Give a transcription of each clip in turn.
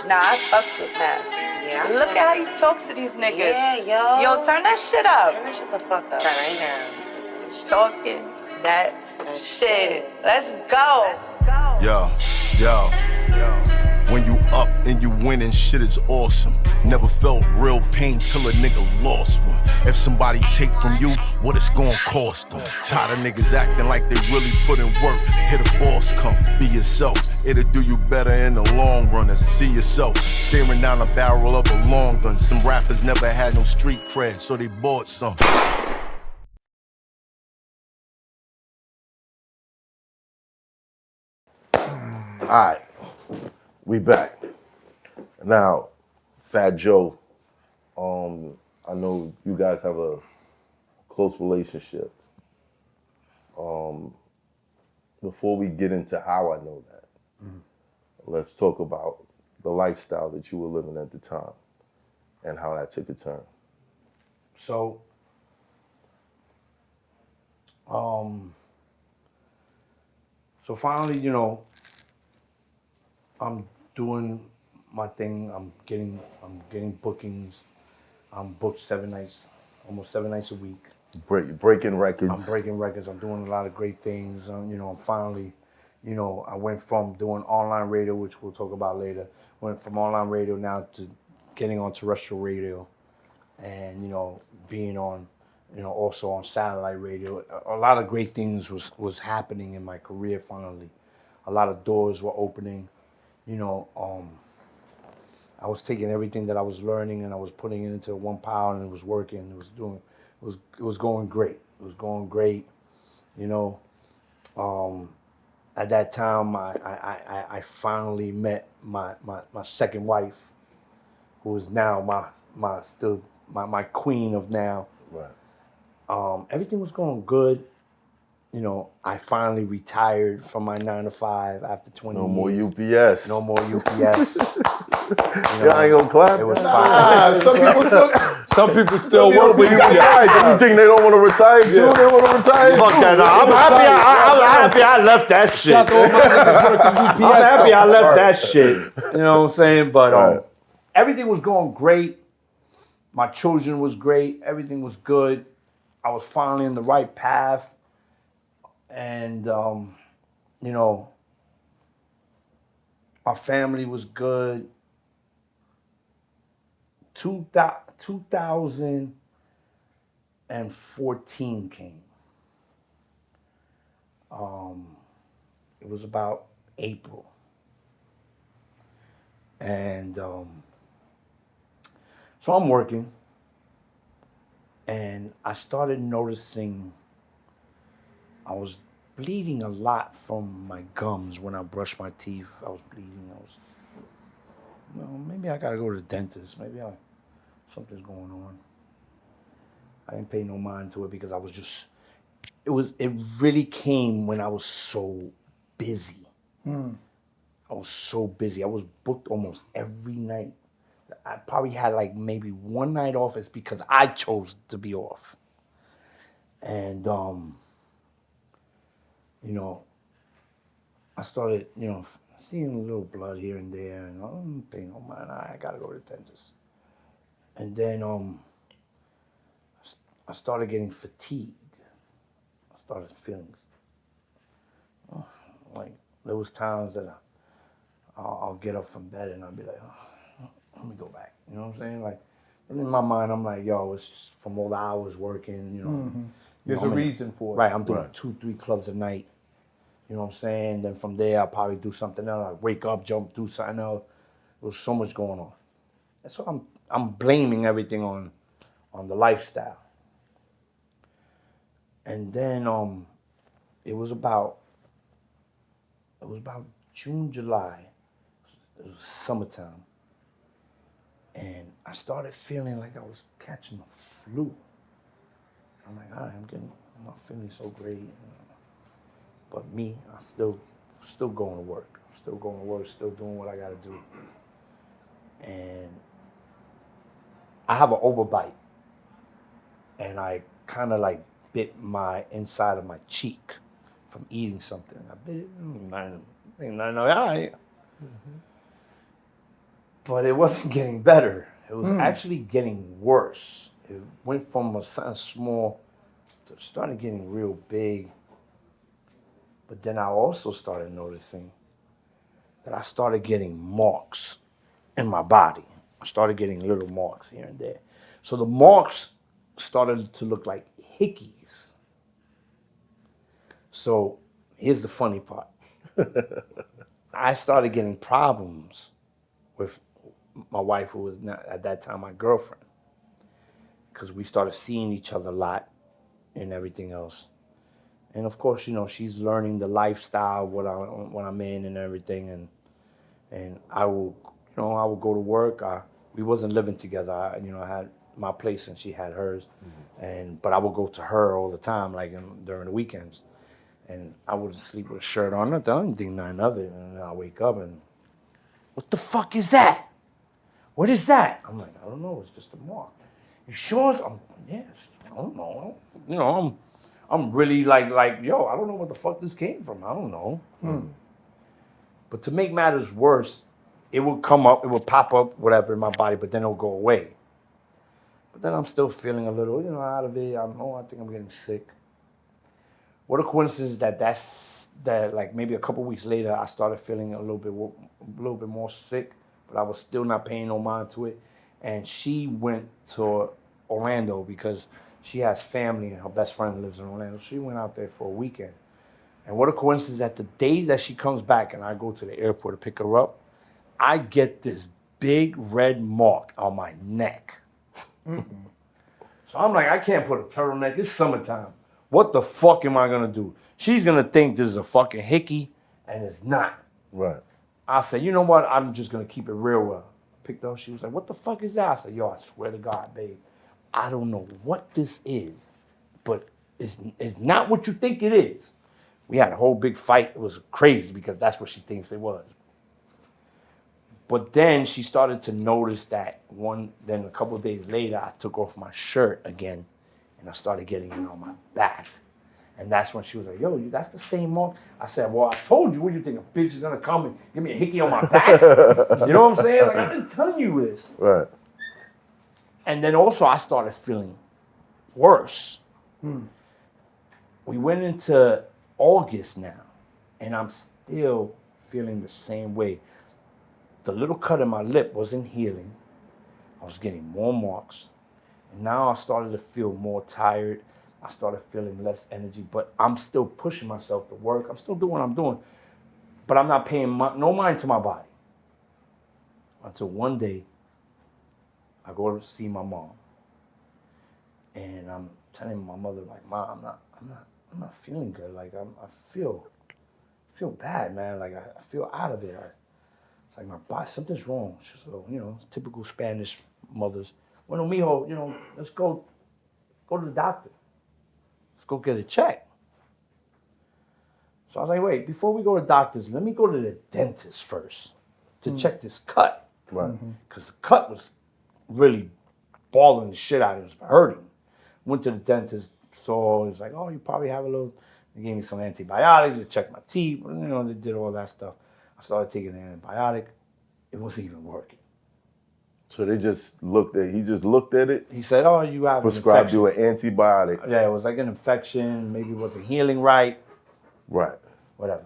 Nah, I fucks with Matt. Yeah. Look at how he talks to these niggas. Yeah, yo. Yo, turn that shit up. Turn that shit the fuck up right now. Talking that shit. Let's go. Yo. When you up and you winning, shit is awesome. Never felt real pain till a nigga lost one. If somebody take from you, what it's gonna cost them? Tired of niggas acting like they really put in work. Here the boss come, be yourself. It'll do you better in the long run than see yourself staring down the barrel of a long gun. Some rappers never had no street cred, so they bought some. Alright, we back. Now, Fat Joe, I know you guys have a close relationship. Before we get into how I know that, let's talk about the lifestyle that you were living at the time and how that took a turn. So, finally, you know, I'm doing my thing. I'm getting bookings. I'm booked 7 nights, almost 7 nights a week. Breaking records. I'm breaking records. I'm doing a lot of great things. You know, I'm finally, you know, I went from doing online radio, which we'll talk about later. Went from online radio now to getting on terrestrial radio, and you know, being on, you know, also on satellite radio. A lot of great things was happening in my career finally. A lot of doors were opening. You know, I was taking everything that I was learning and I was putting it into one pile, and it was working. It was going great. It was going great. You know, at that time, I finally met my second wife, who is now my queen of now. Right. Everything was going good. You know, I finally retired from my 9 to 5 after 20 years. No more UPS. No more UPS. You know, I ain't gonna clap. It was fine. Some people still work with UPS. You think they don't want to retire too? They want to retire. Fuck that. I'm happy I left that shit. I'm happy I left that shit. You know what I'm saying? But everything was going great. My children was great. Everything was good. I was finally in the right path. And, you know, our family was good. 2014 came. It was about April. And so I'm working. And I started noticing I was bleeding a lot from my gums when I brushed my teeth. I was bleeding. Maybe I gotta go to the dentist. Something's going on. I didn't pay no mind to it because I was just, it really came when I was so busy. I was so busy. I was booked almost every night. I probably had like maybe one night off. It's because I chose to be off. And, you know, I started, you know, seeing a little blood here and there, and I don't pay no mind. I gotta go to the dentist. And then I started getting fatigued. I started feeling like there was times that I'll get up from bed and I'll be like, let me go back. You know what I'm saying? Like, in my mind, I'm like, yo, it's just from all the hours working, you know. Mm-hmm. There's a reason for it. Right, I'm doing 2-3 clubs a night. You know what I'm saying? Then from there, I'll probably do something else. Like wake up, jump, do something else. There was so much going on. And so I'm blaming everything on the lifestyle. And then it was about June, July. It was summertime. And I started feeling like I was catching the flu. I'm like, I'm not feeling so great. But me, I'm still going to work. Still going to work, still doing what I gotta do. And I have an overbite. And I kind of like bit my inside of my cheek from eating something. I bit it, all right. But it wasn't getting better. It was actually getting worse. It went from something small to started getting real big. But then I also started noticing that I started getting marks in my body. I started getting little marks here and there. So the marks started to look like Hickey'S. So here's the funny part. I started getting problems with my wife, who was not, at that time, my girlfriend, because we started seeing each other a lot and everything else. And of course, you know, she's learning the lifestyle of what I'm in and everything. And I will, you know, I would go to work. We wasn't living together. I had my place and she had hers. But I would go to her all the time, like during the weekends. And I would sleep with a shirt on. I didn't think nothing of it. And then I wake up and, what the fuck is that? What is that? I'm like, I don't know. It's just a mark. You sure? Yes. I don't know. You know, I'm really like, yo, I don't know what the fuck this came from. I don't know. But to make matters worse, it would come up, it would pop up, whatever, in my body, but then it'll go away. But then I'm still feeling a little, you know, out of it. I think I'm getting sick. What a coincidence that like maybe a couple weeks later, I started feeling a little bit more sick, but I was still not paying no mind to it. And she went to Orlando because she has family and her best friend lives in Orlando. She went out there for a weekend. And what a coincidence that the day that she comes back and I go to the airport to pick her up, I get this big red mark on my neck. So I'm like, I can't put a turtleneck. It's summertime. What the fuck am I gonna do? She's gonna think this is a fucking hickey, and it's not. Right. I said, you know what? I'm just gonna keep it real well. Picked up. She was like, what the fuck is that? I said, yo, I swear to God, babe, I don't know what this is, but it's not what you think it is. We had a whole big fight. It was crazy because that's what she thinks it was. But then she started to notice that then a couple of days later, I took off my shirt again and I started getting it on my back. And that's when she was like, yo, that's the same mark. I said, well, I told you, what do you think? A bitch is gonna come and give me a hickey on my back? You know what I'm saying? Like, I've been telling you this. Right. And then also I started feeling worse. We went into August now, and I'm still feeling the same way. The little cut in my lip wasn't healing. I was getting more marks. And now I started to feel more tired. I started feeling less energy, but I'm still pushing myself to work. I'm still doing what I'm doing, but I'm not paying no mind to my body. Until one day, I go to see my mom, and I'm telling my mother, like, Mom, I'm not feeling good. Like, I feel bad, man. Like, I feel out of it. It's like my body, something's wrong. So, you know, typical Spanish mothers. Bueno, mijo, you know, let's go to the doctor. Let's go get a check. So I was like, wait, before we go to doctors, let me go to the dentist first to check this cut. Right. Because the cut was really balling the shit out of it. It was hurting. Went to the dentist, so it was like, oh, you probably have a little, they gave me some antibiotics, they checked my teeth, you know, they did all that stuff. I started taking an antibiotic. It wasn't even working. So he just looked at it. He said, oh, you have prescribed an infection. you an antibiotic. Yeah, it was like an infection. Maybe it wasn't healing right. Right. Whatever.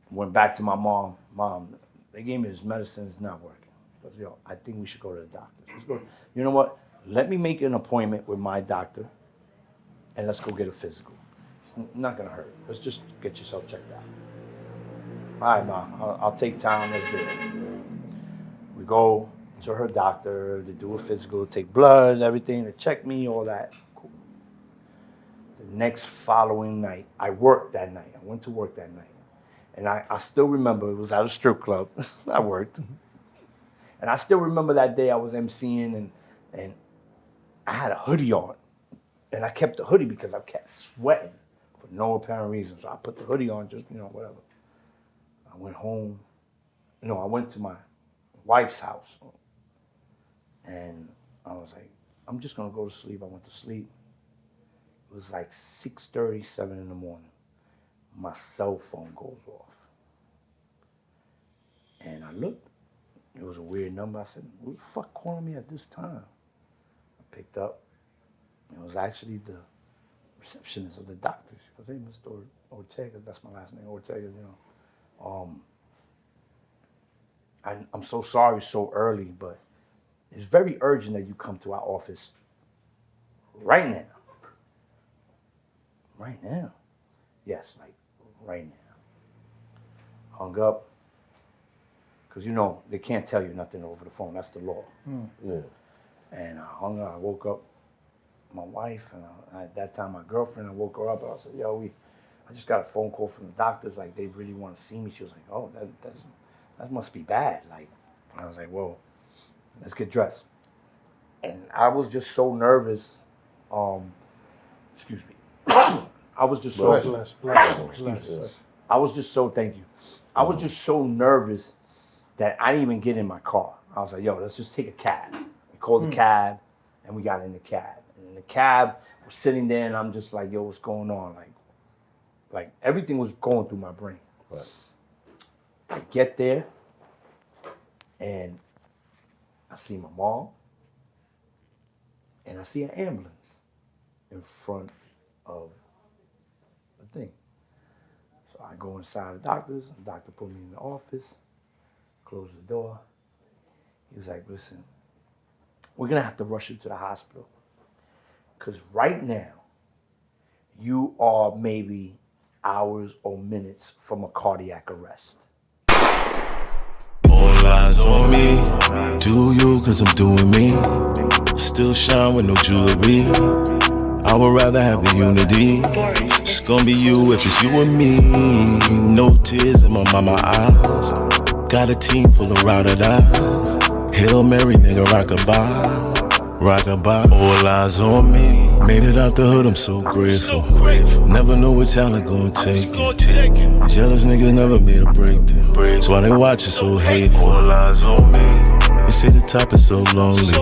Went back to my mom. Mom, they gave me this medicine. It's not working. But, yo, I think we should go to the doctor. Let's go. You know what? Let me make an appointment with my doctor, and let's go get a physical. It's not going to hurt. Let's just get yourself checked out. All right, Mom. I'll take time. Let's do it. We go to her doctor to do a physical, take blood, everything, to check me, all that. Cool. The next following night, I worked that night. I went to work that night. And I still remember, it was at a strip club. I worked. And I still remember that day I was emceeing and I had a hoodie on. And I kept the hoodie because I kept sweating for no apparent reason. So I put the hoodie on, just, you know, whatever. I went home. No, I went to my wife's house. And I was like, I'm just gonna go to sleep. I went to sleep. It was like 6:37 , 7 in the morning. My cell phone goes off. I looked, it was a weird number. I said, who the fuck calling me at this time? I picked up. It was actually the receptionist of the doctor. She goes, hey, Mr. Ortega, that's my last name, Ortega, you know. I'm so sorry so early, but it's very urgent that you come to our office right now. Right now? Yes, like right now. Hung up. Because, you know, they can't tell you nothing over the phone. That's the law. Yeah. And I hung up. I woke up my wife, and at that time, my girlfriend, I woke her up. And I said, yo, I just got a phone call from the doctors. Like, they really want to see me. She was like, oh, that must be bad. Like, I was like, whoa, let's get dressed. And I was just so nervous. Excuse me. I was just so, I was just so, thank you. I was just so nervous that I didn't even get in my car. I was like, yo, let's just take a cab. We called the cab, and we got in the cab. And in the cab, we're sitting there, and I'm just like, yo, what's going on? Like everything was going through my brain. Right. I get there, and I see my mom, and I see an ambulance in front of the thing. So I go inside the doctor's, and the doctor put me in the office, closed the door. He was like, listen, we're gonna have to rush you to the hospital. Because right now, you are maybe hours or minutes from a cardiac arrest. All eyes on me, do you cause I'm doing me. Still shine with no jewelry. I would rather have the unity. It's gonna be you if it's you and me. No tears in my mama eyes. Got a team full of ride-or-dies. Hail Mary, nigga, rock-a-bye. All eyes on me. Made it out the hood, I'm so grateful. Never know what talent gon' take it. Jealous niggas never made a breakthrough. That's why they watch it so hateful. All eyes on me. They say the top is so lonely.